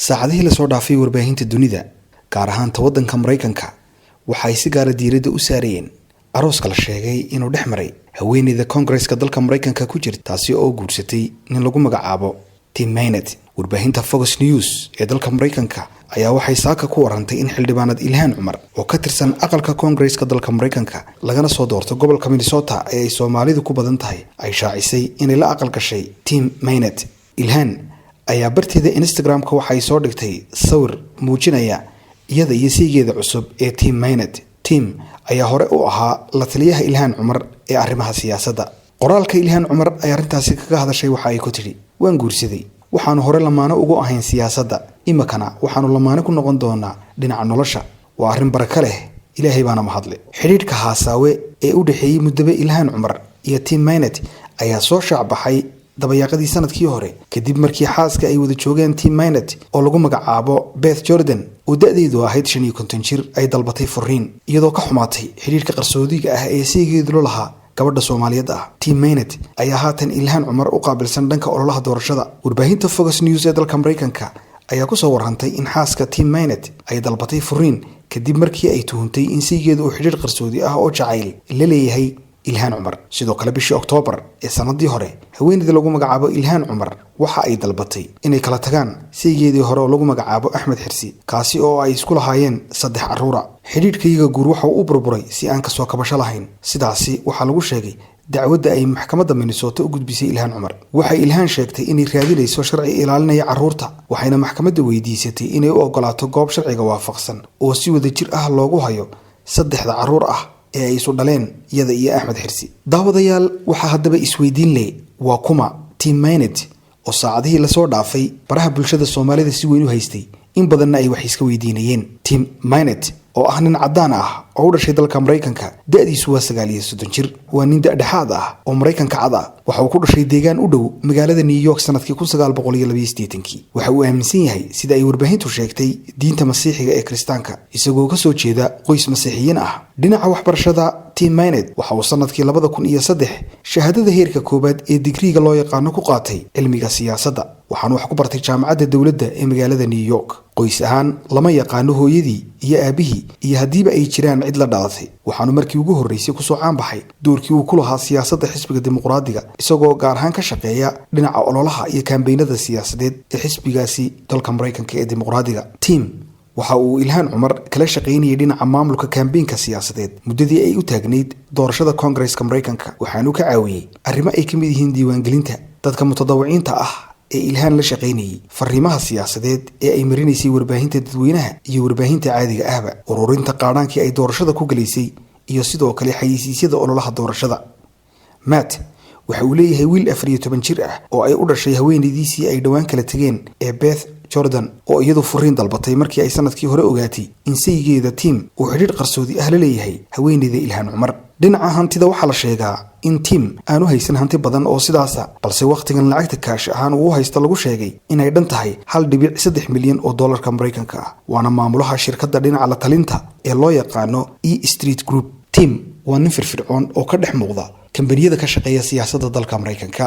saacadihii la soo dhaafay warbaahinta dunida gaar ahaan waddanka Mareykanka waxa ay si gaar ah diiradda u saareen arooska la sheegay inuu dhex maray haweeneyda Congress-ka dalka Mareykanka ku jirta taasi oo guursatay nin lagu magacaabo Tim Maynard. warbaahinta Fox News ee dalka Mareykanka ayaa waxay saaka ku warantay in xildhibaanad Ilhaan Cumar oo ka tirsan aqalka Congress-ka dalka Mareykanka lagana soo doorto gobolka Minnesota ee ay Soomaalidu ku badan tahay ay shaacisay in la aqal gashay Tim Maynard. Ilhaan ayaa barteeda Instagram-ka waxay soo dhigtay sawir muujinaya iyada iyo saygeeda cusub ee Tim Maynard. Tim ayaa hore u ahaa la taliyaha Ilhaan Cumar ee arrimaha siyaasadda. qoraalka Ilhaan Cumar ay arintaasi kaga hadashay waxa ay ku tiri: waan guursaday, waxaanu hore lamaano ugu ahayn siyaasadda, imakana waxaanu lamaano ku noqon doonaa dhinaca nolosha. waa arrin baraka leh, ilaahay baana mahadle. xiriirka haasaawe ee u dhaxeeyay muddaba Ilhaan Cumar iyo Tim Maynard ayaa soo shacbaxay dabayaaqadii sanadkii hore kadib markii xaaska ay wada joogeen Tim Maynard oo lagu magacaabo Beth Jordan oo da'deedu ahayd 55 jir ay dalbatay furiin iyadoo ka xumaatay xiriirka qarsoodiga ah ee saygeedu lahaa gabadha Soomaaliyeed ah. Tim Maynard ayaa haatan Ilhaan Cumar u qaabilsan dhanka ololaha doorashada. warbaahinta Fox News ee dalka Mareykanka ayaa ku soo warantay in xaaska Tim Maynard ay dalbatay furiin kadib markii ay tuhuntay in saygeedu uu xiriir qarsoodi ah oo jacayl la leeyahay Ilhaan Cumar. sidoo kale bishii Oktoobar ee sanadii hore haweeneyda lagu magacaabo Ilhaan Cumar waxa ay dalbatay inay kala tagaan saygeedii hore oo lagu magacaabo Axmed Xirsi kaasi oo ay isku lahaayeen 3 carruur. xiriirkayga guur waxa uu burburay si aan ka soo kabasho lahayn. sidaasi waxa lagu sheegay dacwadda ay maxkamadda Minnesota u gudbisay Ilhaan Cumar. waxay Ilhaan sheegtay inay raadinayso sharci ilaalinaya carruurta, waxayna maxkamadda weydiisatay inay u ogolaato goob sharciga waafaqsan oo si wada jir ah loogu hayo 3 carruur ah ee ay isu dhaleen iyada iyo Axmed Xirsi. daawadayaal waxa haddaba isweydiin leh waa kuma Tim Maynard oo saacadihii la soo dhaafay baraha bulshada Soomaalida si weyn u haystay in badanna ay wax iska weydiinayeen. Tim Maynard oo ah nin cadaan ah oo u dhashay dalka Mareykanka, da'diisu waa 39 jir. waa nin dhexdhexaad ah oo Mareykanka cad ah. waxa uu ku dhashay deegaan u dhow magaalada New York sanadkii 1982. waxa uu aaminsan yahay sida ay warbaahintu sheegtay diinta Masiixiga ee Kiristaanka, isagoo ka soo jeeda qoys Masiixiyiin ah. dhinaca waxbarashada Tim Maynard waxa uu sanadkii 2003 shahaadada heerka koobaad ee digriiga loo yaqaan ku qaatay cilmiga siyaasadda. waxaan wax ku bartay jaamacadda dawladda ee magaalada New York. qoys ahaan lama yaqaano hooyadii iyo aabihii iyo hadiiba ay jiraan cid la dhalatay. waxaanu markii ugu horeysay ku soo caan baxay doorkii uu ku lahaa siyaasadda xisbiga dimuqraadiga, isagoo gaar ahaan ka shaqeeya dhinaca ololaha iyo kaambeynada siyaasadeed ee xisbigaasi dalka Mareykanka ee dimuqraadiga. Tim waxa uu Ilhaan Cumar kala shaqeynayay dhinaca maamulka kaambeynka siyaasadeed muddadii ay u taagneyd doorashada Congress-ka Mareykanka. waxaanu ka caawiyay arrimo ay ka mid yihiin diiwaangelinta dadka mutadawiciinta ah ee Ilhaan la shaqeynayay, fariimaha siyaasadeed ee ay marinaysay warbaahinta dadweynaha iyo warbaahinta caadiga ahba, ururinta qaadhaankii ay doorashada ku galaysay iyo sidoo kale xayeysiisyada ololaha doorashada. Matt waxa uu leeyahay wiil 14 jir ah oo ay u dhashay haweeneydiisii ay dhawaan kala tageen ee Beth Jordan oo iyadu furiin dalbatay markii ay sanadkii hore ogaatay in saygeeda Tim uu xiriir qarsoodi ah la leeyahay haweeneyda Ilhaan Cumar. dhinaca hantida waxa la sheegaa in Tim aanu haysan hanti badan oo sidaasa, balse waqtigan lacagta kaash ahaan uu haysto lagu sheegay inay dhan tahay 1.3 milyan oo dollarka Mareykanka ah. waana maamulaha shirkadda dhinaca la talinta ee loo yaqaano E Street Group. Tim waa nin firfircoon oo ka dhex muuqda kambaniyada ka shaqeeya siyaasadda dalka Mareykanka.